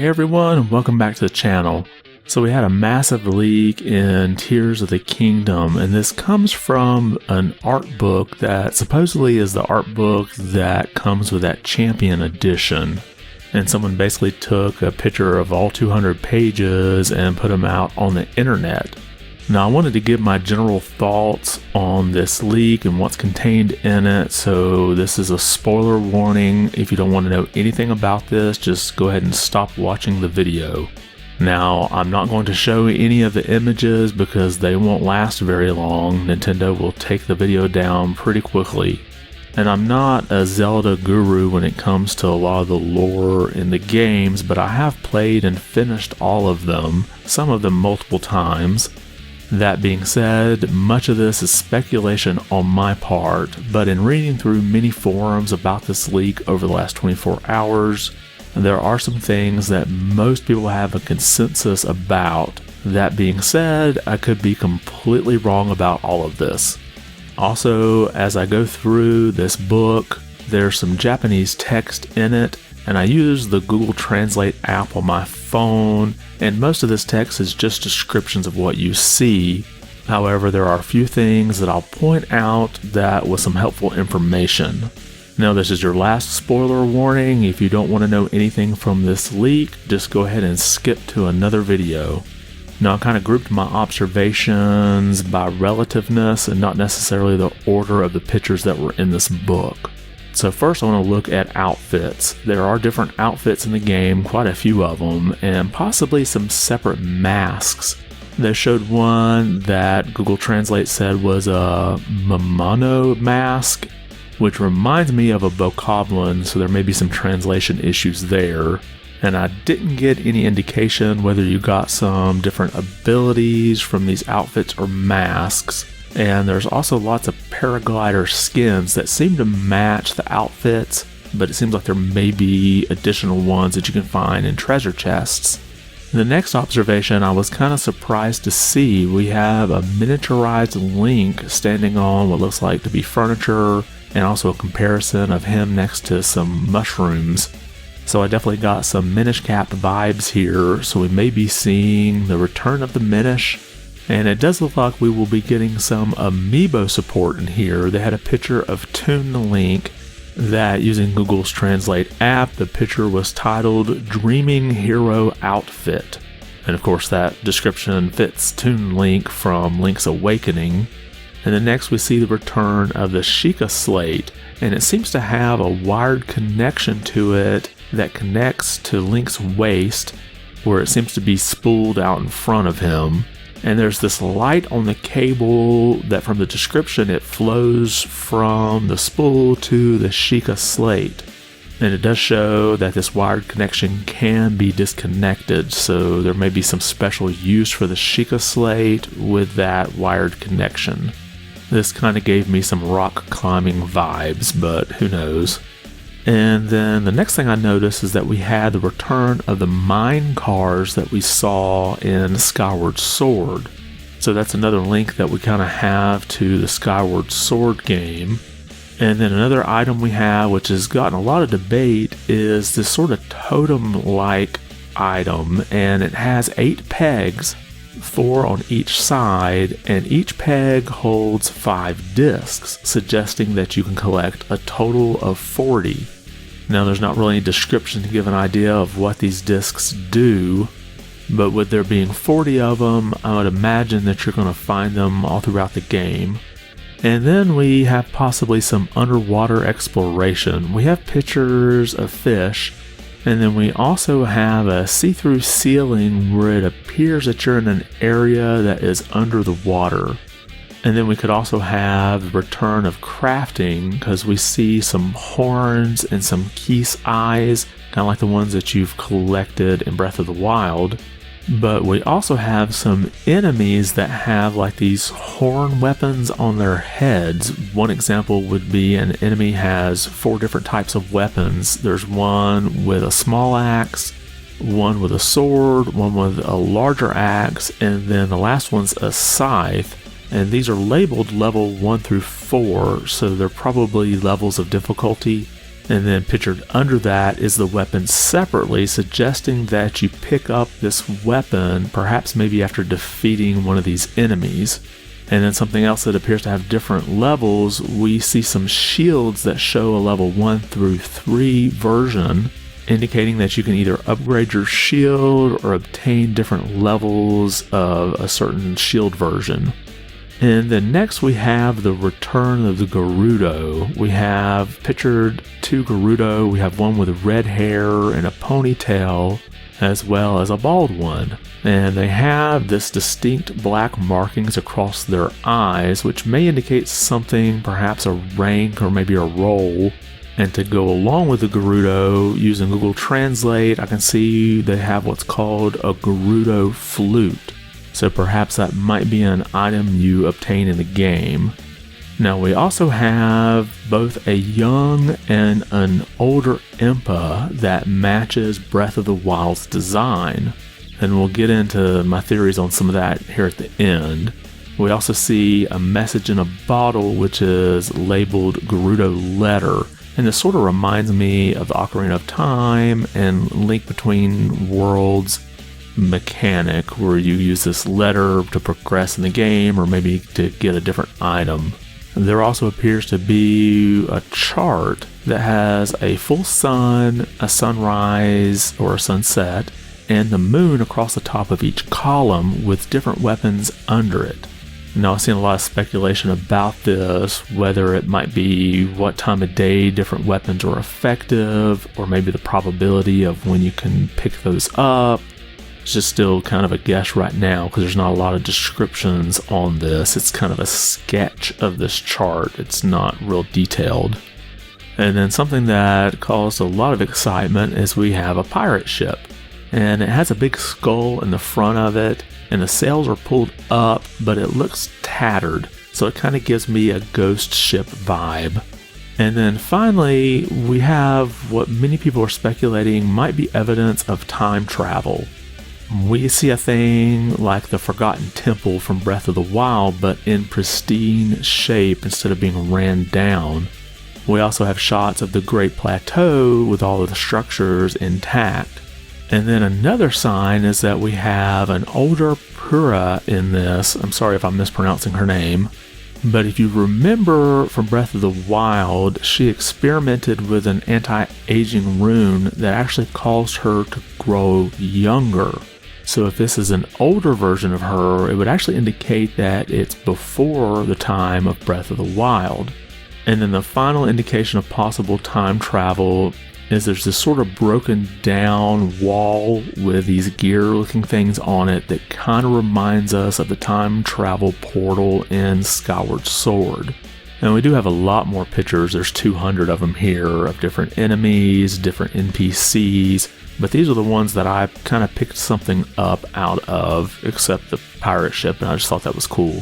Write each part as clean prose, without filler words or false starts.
Hey everyone, and welcome back to the channel. So we had a massive leak in Tears of the Kingdom, and this comes from an art book that supposedly is the art book that comes with that Champion edition. And someone basically took a picture of all 200 pages and put them out on the internet. Now I wanted to give my general thoughts on this leak and what's contained in it, so this is a spoiler warning. If you don't want to know anything about this, just go ahead and stop watching the video. Now, I'm not going to show any of the images because they won't last very long. Nintendo will take the video down pretty quickly. And I'm not a Zelda guru when it comes to a lot of the lore in the games, but I have played and finished all of them, some of them multiple times. That being said, much of this is speculation on my part, but in reading through many forums about this leak over the last 24 hours, there are some things that most people have a consensus about. That being said, I could be completely wrong about all of this. Also, as I go through this book, there's some Japanese text in it, and I use the Google Translate app on my phone, and most of this text is just descriptions of what you see. However, there are a few things that I'll point out that was some helpful information. Now, this is your last spoiler warning. If you don't want to know anything from this leak, just go ahead and skip to another video. Now, I kind of grouped my observations by relativeness and not necessarily the order of the pictures that were in this book. So first I want to look at outfits. There are different outfits in the game, quite a few of them, and possibly some separate masks. They showed one that Google Translate said was a Momono mask, which reminds me of a bokoblin, so there may be some translation issues there. And I didn't get any indication whether you got some different abilities from these outfits or masks. And there's also lots of paraglider skins that seem to match the outfits, but it seems like there may be additional ones that you can find in treasure chests. The next observation I was kind of surprised to see. We have a miniaturized Link standing on what looks like to be furniture, and also a comparison of him next to some mushrooms. So I definitely got some Minish Cap vibes here, so we may be seeing the return of the Minish. And it does look like we will be getting some amiibo support in here. They had a picture of Toon Link that, using Google's Translate app, the picture was titled Dreaming Hero Outfit. And of course that description fits Toon Link from Link's Awakening. And then next we see the return of the Sheikah Slate, and it seems to have a wired connection to it that connects to Link's waist, where it seems to be spooled out in front of him. And there's this light on the cable that, from the description, it flows from the spool to the Sheikah Slate. And it does show that this wired connection can be disconnected, so there may be some special use for the Sheikah Slate with that wired connection. This kind of gave me some rock climbing vibes, but who knows. And then the next thing I noticed is that we had the return of the mine cars that we saw in Skyward Sword. So that's another link that we kind of have to the Skyward Sword game. And then another item we have, which has gotten a lot of debate, is this sort of totem-like item. And it has 8 pegs, 4 on each side, and each peg holds 5 discs, suggesting that you can collect a total of 40. Now, there's not really any description to give an idea of what these discs do, but with there being 40 of them, I would imagine that you're going to find them all throughout the game. And then we have possibly some underwater exploration. We have pictures of fish, and then we also have a see-through ceiling where it appears that you're in an area that is under the water. And then we could also have the return of crafting, because we see some horns and some Keese eyes, kind of like the ones that you've collected in Breath of the Wild. But we also have some enemies that have like these horn weapons on their heads. One example would be an enemy has 4 different types of weapons. There's one with a small axe, one with a sword, one with a larger axe, and then the last one's a scythe. And these are labeled level 1 through 4, so they're probably levels of difficulty. And then pictured under that is the weapon separately, suggesting that you pick up this weapon perhaps maybe after defeating one of these enemies. And then something else that appears to have different levels, we see some shields that show a level 1 through 3 version, indicating that you can either upgrade your shield or obtain different levels of a certain shield version. And then next we have the return of the Gerudo. We have pictured 2 Gerudo. We have one with red hair and a ponytail, as well as a bald one. And they have this distinct black markings across their eyes, which may indicate something, perhaps a rank or maybe a role. And to go along with the Gerudo, using Google Translate, I can see they have what's called a Gerudo flute. So perhaps that might be an item you obtain in the game. Now we also have both a young and an older Impa that matches Breath of the Wild's design. And we'll get into my theories on some of that here at the end. We also see a message in a bottle which is labeled Gerudo Letter. And this sort of reminds me of the Ocarina of Time and Link Between Worlds mechanic, where you use this letter to progress in the game or maybe to get a different item. There also appears to be a chart that has a full sun, a sunrise or a sunset, and the moon across the top of each column with different weapons under it. Now, I've seen a lot of speculation about this, whether it might be what time of day different weapons are effective, or maybe the probability of when you can pick those up. It's just still kind of a guess right now because there's not a lot of descriptions on this. It's kind of a sketch of this chart. It's not real detailed. And then something that caused a lot of excitement is we have a pirate ship. And it has a big skull in the front of it, and the sails are pulled up, but it looks tattered. So it kind of gives me a ghost ship vibe. And then finally, we have what many people are speculating might be evidence of time travel. We see a thing like the Forgotten Temple from Breath of the Wild, but in pristine shape instead of being ran down. We also have shots of the Great Plateau with all of the structures intact. And then another sign is that we have an older Pura in this. I'm sorry if I'm mispronouncing her name. But if you remember from Breath of the Wild, she experimented with an anti-aging rune that actually caused her to grow younger. So if this is an older version of her, it would actually indicate that it's before the time of Breath of the Wild. And then the final indication of possible time travel is there's this sort of broken down wall with these gear looking things on it that kind of reminds us of the time travel portal in Skyward Sword. And we do have a lot more pictures. There's 200 of them here of different enemies, different NPCs, but these are the ones that I kind of picked something up out of, except the pirate ship, and I just thought that was cool.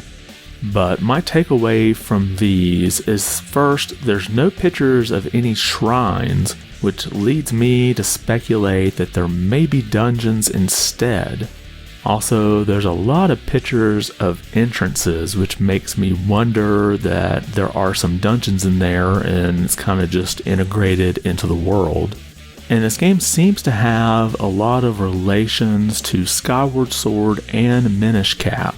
But my takeaway from these is, first, there's no pictures of any shrines, which leads me to speculate that there may be dungeons instead. Also, there's a lot of pictures of entrances, which makes me wonder that there are some dungeons in there and it's kind of just integrated into the world. And this game seems to have a lot of relations to Skyward Sword and Minish Cap.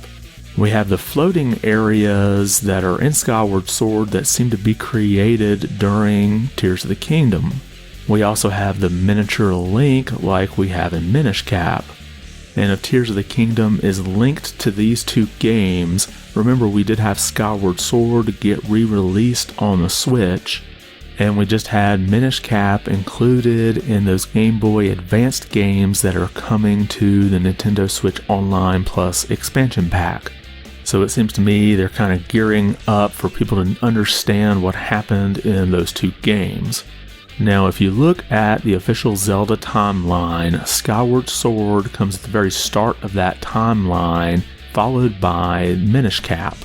We have the floating areas that are in Skyward Sword that seem to be created during Tears of the Kingdom. We also have the miniature Link like we have in Minish Cap. And if Tears of the Kingdom is linked to these two games, remember we did have Skyward Sword get re-released on the Switch, and we just had Minish Cap included in those Game Boy Advanced games that are coming to the Nintendo Switch Online Plus expansion pack. So it seems to me they're kind of gearing up for people to understand what happened in those two games. Now, if you look at the official Zelda timeline, Skyward Sword comes at the very start of that timeline, followed by Minish Cap.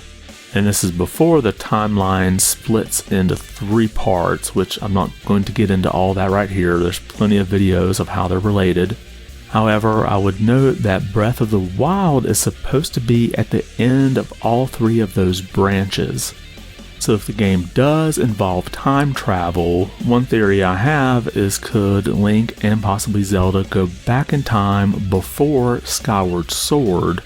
And this is before the timeline splits into 3 parts, which I'm not going to get into all that right here. There's plenty of videos of how they're related. However, I would note that Breath of the Wild is supposed to be at the end of all 3 of those branches. So if the game does involve time travel, one theory I have is could Link and possibly Zelda go back in time before Skyward Sword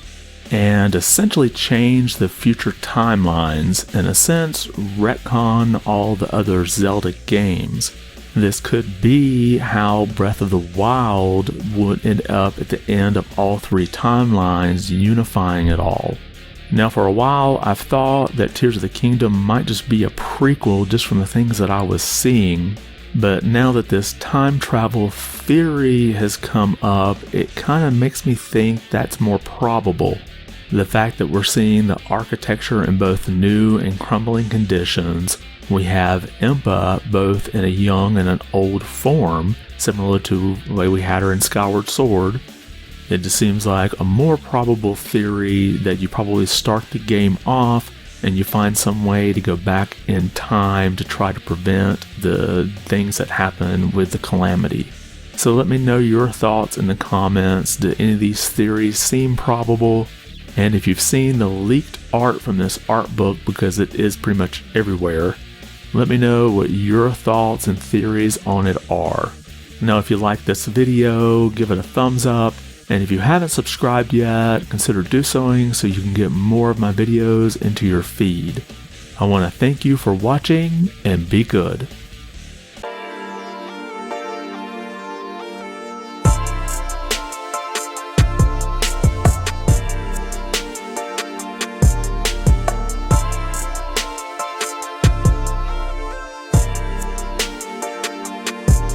and essentially change the future timelines, in a sense retcon all the other Zelda games. This could be how Breath of the Wild would end up at the end of all three timelines, unifying it all. Now for a while I've thought that Tears of the Kingdom might just be a prequel just from the things that I was seeing, but now that this time travel theory has come up, it kind of makes me think that's more probable. The fact that we're seeing the architecture in both new and crumbling conditions, we have Impa both in a young and an old form, similar to the way we had her in Skyward Sword. It just seems like a more probable theory that you probably start the game off and you find some way to go back in time to try to prevent the things that happen with the calamity. So let me know your thoughts in the comments. Do any of these theories seem probable? And if you've seen the leaked art from this art book, because it is pretty much everywhere, let me know what your thoughts and theories on it are. Now if you like this video, give it a thumbs up. And if you haven't subscribed yet, consider doing so you can get more of my videos into your feed. I want to thank you for watching and be good.